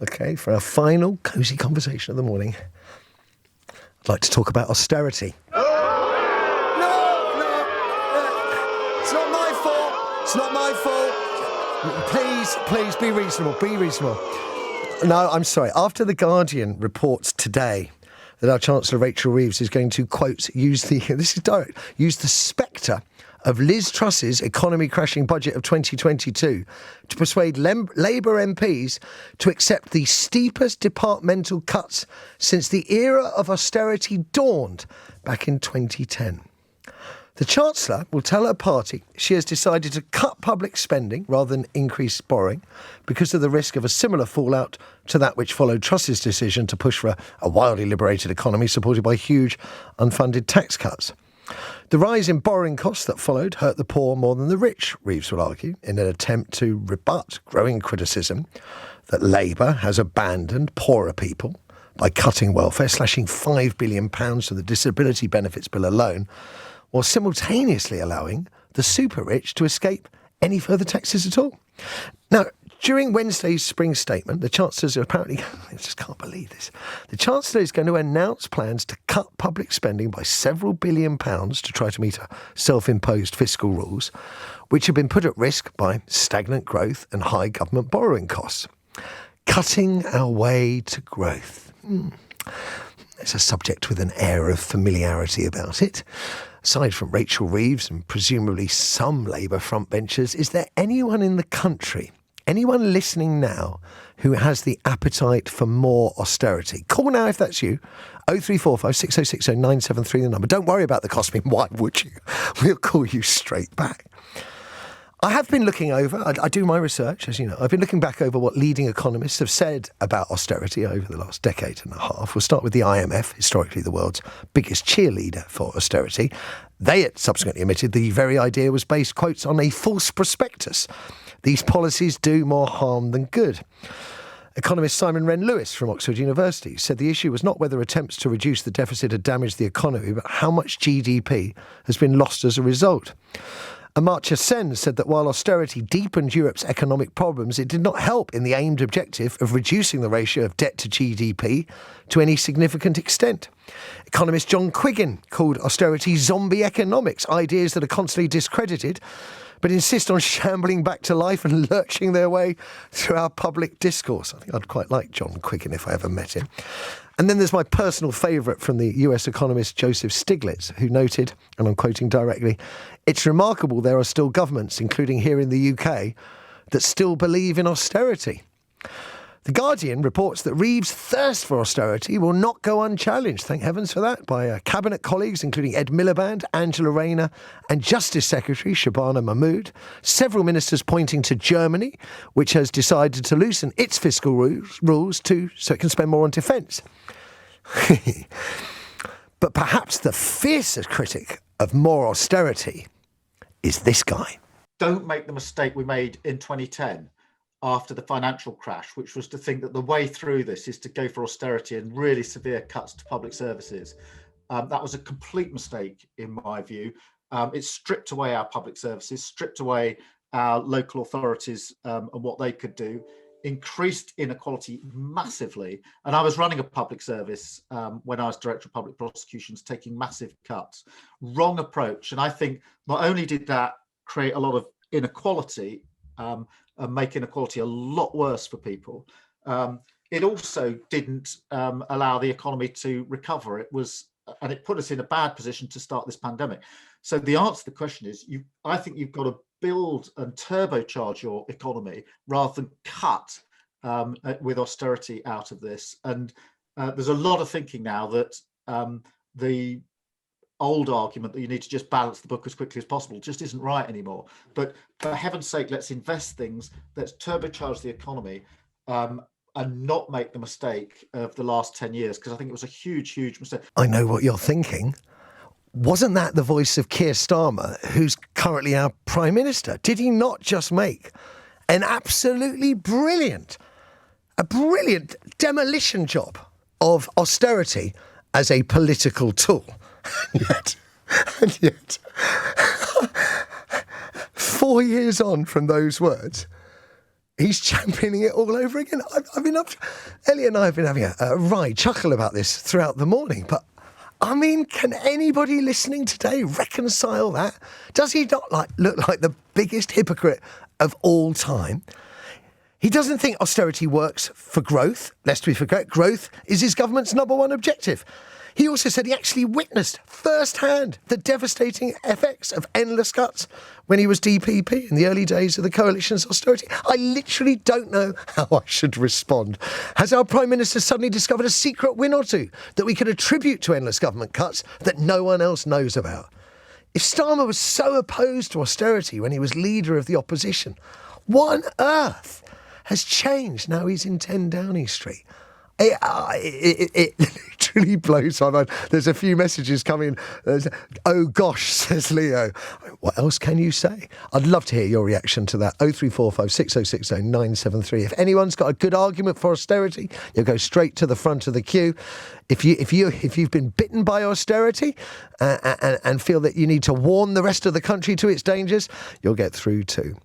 Okay, for our final cosy conversation of the morning, I'd like to talk about austerity. No, it's not my fault. It's not my fault. Please, be reasonable. No, I'm sorry. After The Guardian reports today that our Chancellor Rachel Reeves is going to, quote, use the spectre of Liz Truss's economy-crashing budget of 2022 to persuade Labour MPs to accept the steepest departmental cuts since the era of austerity dawned back in 2010. The Chancellor will tell her party she has decided to cut public spending rather than increase borrowing because of the risk of a similar fallout to that which followed Truss's decision to push for a wildly liberated economy supported by huge unfunded tax cuts. The rise in borrowing costs that followed hurt the poor more than the rich, Reeves will argue, in an attempt to rebut growing criticism that Labour has abandoned poorer people by cutting welfare, slashing £5 billion from the disability benefits bill alone, while simultaneously allowing the super rich to escape any further taxes at all. Now, during Wednesday's spring statement, the Chancellor's apparently, I just can't believe this, the Chancellor is going to announce plans to cut public spending by several £billions to try to meet her self-imposed fiscal rules, which have been put at risk by stagnant growth and high government borrowing costs. Cutting our way to growth. It's a subject with an air of familiarity about it. Aside from Rachel Reeves and presumably some Labour frontbenchers, is there anyone in the country, anyone listening now, who has the appetite for more austerity? Call now if that's you. 0345 6060 973 the number. Don't worry about the cost. I mean, why would you? We'll call you straight back. I have been looking over, I do my research, as you know. I've been looking back over what leading economists have said about austerity over the last decade and a half. We'll start with the IMF, historically the world's biggest cheerleader for austerity. They had subsequently admitted the very idea was based, quotes, on a false prospectus. These policies do more harm than good. Economist Simon Wren-Lewis from Oxford University said the issue was not whether attempts to reduce the deficit had damaged the economy, but how much GDP has been lost as a result. Amartya Sen said that while austerity deepened Europe's economic problems, it did not help in the aimed objective of reducing the ratio of debt to GDP to any significant extent. Economist John Quiggin called austerity zombie economics, ideas that are constantly discredited but insist on shambling back to life and lurching their way through our public discourse. I think I'd quite like John Quiggin if I ever met him. And then there's my personal favourite from the US economist Joseph Stiglitz, who noted, and I'm quoting directly, "It's remarkable there are still governments, including here in the UK, that still believe in austerity." The Guardian reports that Reeves' thirst for austerity will not go unchallenged, thank heavens for that, by cabinet colleagues including Ed Miliband, Angela Rayner and Justice Secretary Shabana Mahmood, several ministers pointing to Germany, which has decided to loosen its fiscal rules so it can spend more on defence. But perhaps the fiercest critic of more austerity is this guy. Don't make the mistake we made in 2010 after the financial crash, which was to think that the way through this is to go for austerity and really severe cuts to public services. That was a complete mistake, in my view. It stripped away our public services, stripped away our local authorities and what they could do, increased inequality massively. And I was running a public service when I was Director of Public Prosecutions, taking massive cuts. Wrong approach. And I think not only did that create a lot of inequality, and make inequality a lot worse for people, it also didn't allow the economy to recover. And it put us in a bad position to start this pandemic. So the answer to the question is, I think you've got to build and turbocharge your economy rather than cut with austerity out of this. And there's a lot of thinking now that the old argument that you need to just balance the book as quickly as possible just isn't right anymore. But for heaven's sake, let's invest things, let's turbocharge the economy, and not make the mistake of the last 10 years, because I think it was a huge, huge mistake. I know what you're thinking. Wasn't that the voice of Keir Starmer, who's currently our Prime Minister? Did he not just make an absolutely brilliant demolition job of austerity as a political tool? And yet, 4 years on from those words, he's championing it all over again. Elliot and I have been having a wry chuckle about this throughout the morning, but I mean, can anybody listening today reconcile that? Does he not look like the biggest hypocrite of all time? He doesn't think austerity works for growth. Lest we forget, growth is his government's number one objective. He also said he actually witnessed firsthand the devastating effects of endless cuts when he was DPP in the early days of the coalition's austerity. I literally don't know how I should respond. Has our Prime Minister suddenly discovered a secret win or two that we could attribute to endless government cuts that no one else knows about? If Starmer was so opposed to austerity when he was leader of the opposition, what on earth has changed now he's in 10 Downing Street? It literally blows my mind. There's a few messages coming. Oh gosh, says Leo. What else can you say? I'd love to hear your reaction to that. 0345 6060 973. If anyone's got a good argument for austerity, you'll go straight to the front of the queue. If you've been bitten by austerity and feel that you need to warn the rest of the country to its dangers, you'll get through too.